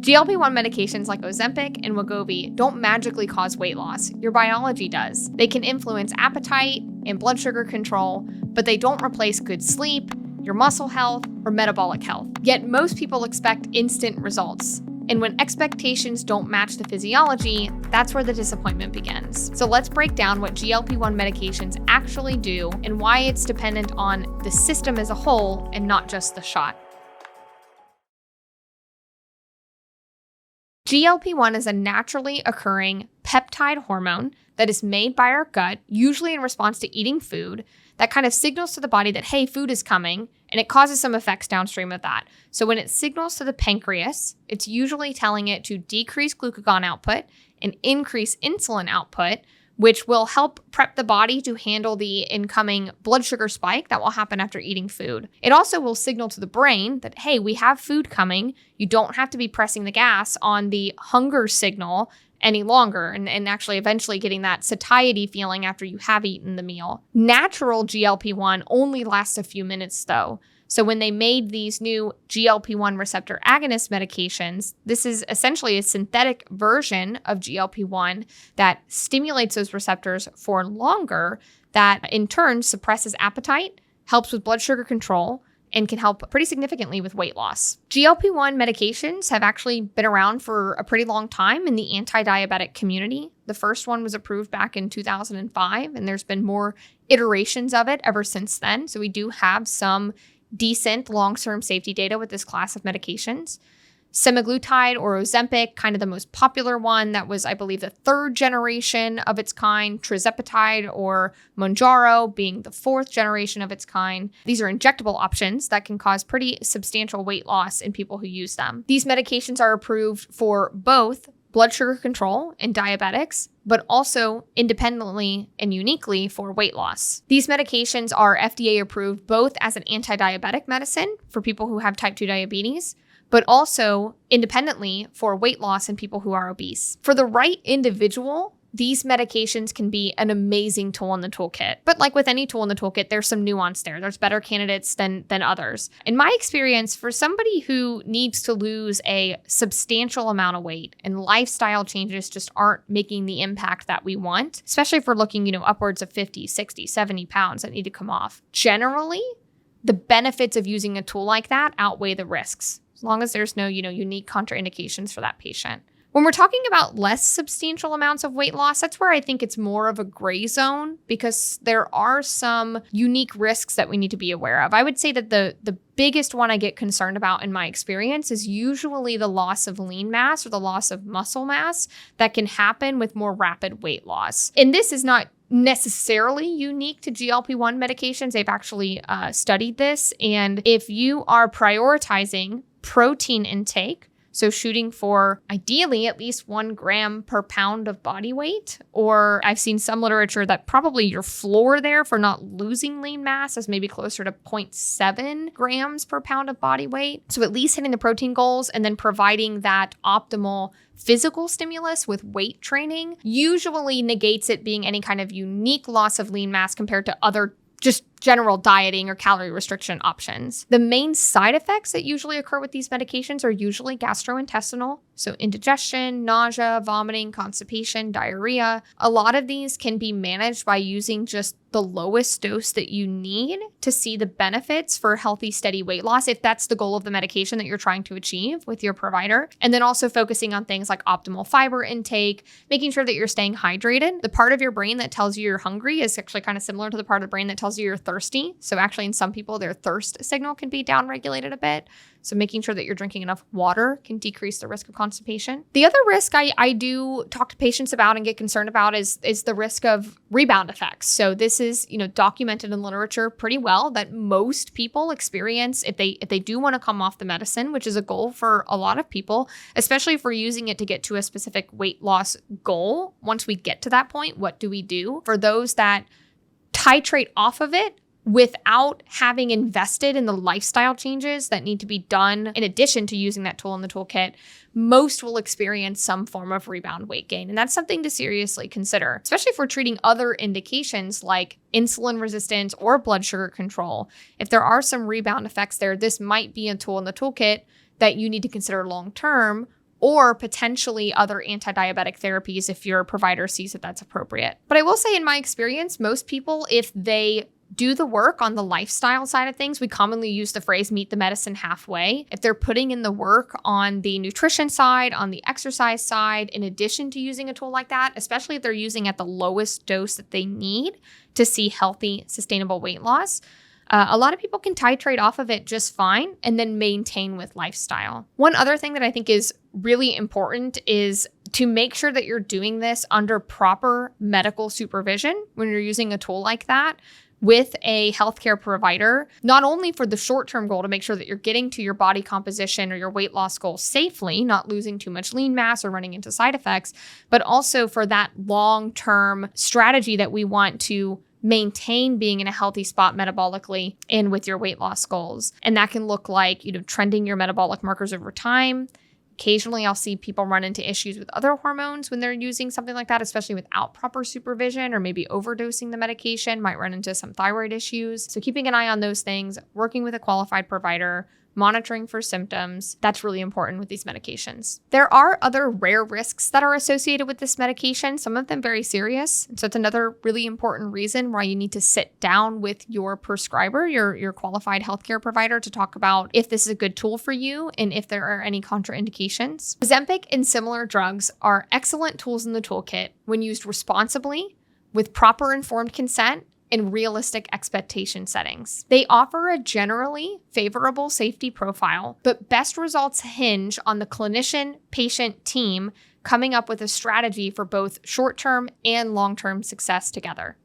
GLP-1 medications like Ozempic and Wegovy don't magically cause weight loss. Your biology does. They can influence appetite and blood sugar control, but they don't replace good sleep, your muscle health, or metabolic health. Yet most people expect instant results. And when expectations don't match the physiology, that's where the disappointment begins. So let's break down what GLP-1 medications actually do and why it's dependent on the system as a whole and not just the shot. GLP-1 is a naturally occurring peptide hormone that is made by our gut, usually in response to eating food, that kind of signals to the body that, hey, food is coming, and it causes some effects downstream of that. So when it signals to the pancreas, it's usually telling it to decrease glucagon output and increase insulin output, which will help prep the body to handle the incoming blood sugar spike that will happen after eating food. It also will signal to the brain that, hey, we have food coming. You don't have to be pressing the gas on the hunger signal any longer, and actually eventually getting that satiety feeling after you have eaten the meal. Natural GLP-1 only lasts a few minutes though. So when they made these new GLP-1 receptor agonist medications, this is essentially a synthetic version of GLP-1 that stimulates those receptors for longer, that in turn suppresses appetite, helps with blood sugar control, and can help pretty significantly with weight loss. GLP-1 medications have actually been around for a pretty long time in the anti-diabetic community. The first one was approved back in 2005, and there's been more iterations of it ever since then. So we do have some decent long-term safety data with this class of medications. Semaglutide or Ozempic, kind of the most popular one, that was, I believe, the third generation of its kind. Tirzepatide or Mounjaro being the fourth generation of its kind. These are injectable options that can cause pretty substantial weight loss in people who use them. These medications are approved for both blood sugar control in diabetics, but also independently and uniquely for weight loss. These medications are FDA approved both as an anti-diabetic medicine for people who have type 2 diabetes, but also independently for weight loss in people who are obese. For the right individual, these medications can be an amazing tool in the toolkit. But like with any tool in the toolkit, there's some nuance there. There's better candidates than others. In my experience, for somebody who needs to lose a substantial amount of weight and lifestyle changes just aren't making the impact that we want, especially if we're looking, upwards of 50, 60, 70 pounds that need to come off, generally, the benefits of using a tool like that outweigh the risks, as long as there's no, unique contraindications for that patient. When we're talking about less substantial amounts of weight loss, that's where I think it's more of a gray zone, because there are some unique risks that we need to be aware of. I would say that the biggest one I get concerned about in my experience is usually the loss of lean mass or the loss of muscle mass that can happen with more rapid weight loss. And this is not necessarily unique to GLP-1 medications. They've actually studied this. And if you are prioritizing protein intake, so shooting for ideally at least 1 gram per pound of body weight, or I've seen some literature that probably your floor there for not losing lean mass is maybe closer to 0.7 grams per pound of body weight. So at least hitting the protein goals and then providing that optimal physical stimulus with weight training usually negates it being any kind of unique loss of lean mass compared to other just general dieting or calorie restriction options. The main side effects that usually occur with these medications are usually gastrointestinal, so indigestion, nausea, vomiting, constipation, diarrhea. A lot of these can be managed by using just the lowest dose that you need to see the benefits for healthy, steady weight loss, if that's the goal of the medication that you're trying to achieve with your provider. And then also focusing on things like optimal fiber intake, making sure that you're staying hydrated. The part of your brain that tells you you're hungry is actually kind of similar to the part of the brain that tells you you're thirsty. So actually in some people, their thirst signal can be downregulated a bit. So making sure that you're drinking enough water can decrease the risk of constipation. The other risk I do talk to patients about and get concerned about is the risk of rebound effects. So this is, documented in literature pretty well that most people experience if they do want to come off the medicine, which is a goal for a lot of people, especially if we're using it to get to a specific weight loss goal. Once we get to that point, what do we do? For those that titrate off of it without having invested in the lifestyle changes that need to be done in addition to using that tool in the toolkit, most will experience some form of rebound weight gain. And that's something to seriously consider, especially if we're treating other indications like insulin resistance or blood sugar control. If there are some rebound effects there, this might be a tool in the toolkit that you need to consider long-term, or potentially other anti-diabetic therapies if your provider sees that that's appropriate. But I will say in my experience, most people, if they do the work on the lifestyle side of things, we commonly use the phrase meet the medicine halfway. If they're putting in the work on the nutrition side, on the exercise side, in addition to using a tool like that, especially if they're using at the lowest dose that they need to see healthy, sustainable weight loss, a lot of people can titrate off of it just fine and then maintain with lifestyle. One other thing that I think is really important is to make sure that you're doing this under proper medical supervision when you're using a tool like that with a healthcare provider, not only for the short-term goal to make sure that you're getting to your body composition or your weight loss goal safely, not losing too much lean mass or running into side effects, but also for that long-term strategy that we want to maintain being in a healthy spot metabolically and with your weight loss goals. And that can look like, trending your metabolic markers over time. Occasionally, I'll see people run into issues with other hormones when they're using something like that, especially without proper supervision or maybe overdosing the medication, might run into some thyroid issues. So keeping an eye on those things, working with a qualified provider, monitoring for symptoms, that's really important with these medications. There are other rare risks that are associated with this medication, some of them very serious. So it's another really important reason why you need to sit down with your prescriber, your qualified healthcare provider, to talk about if this is a good tool for you and if there are any contraindications. Ozempic and similar drugs are excellent tools in the toolkit when used responsibly, with proper informed consent, and realistic expectation settings. They offer a generally favorable safety profile, but best results hinge on the clinician, patient, team coming up with a strategy for both short-term and long-term success together.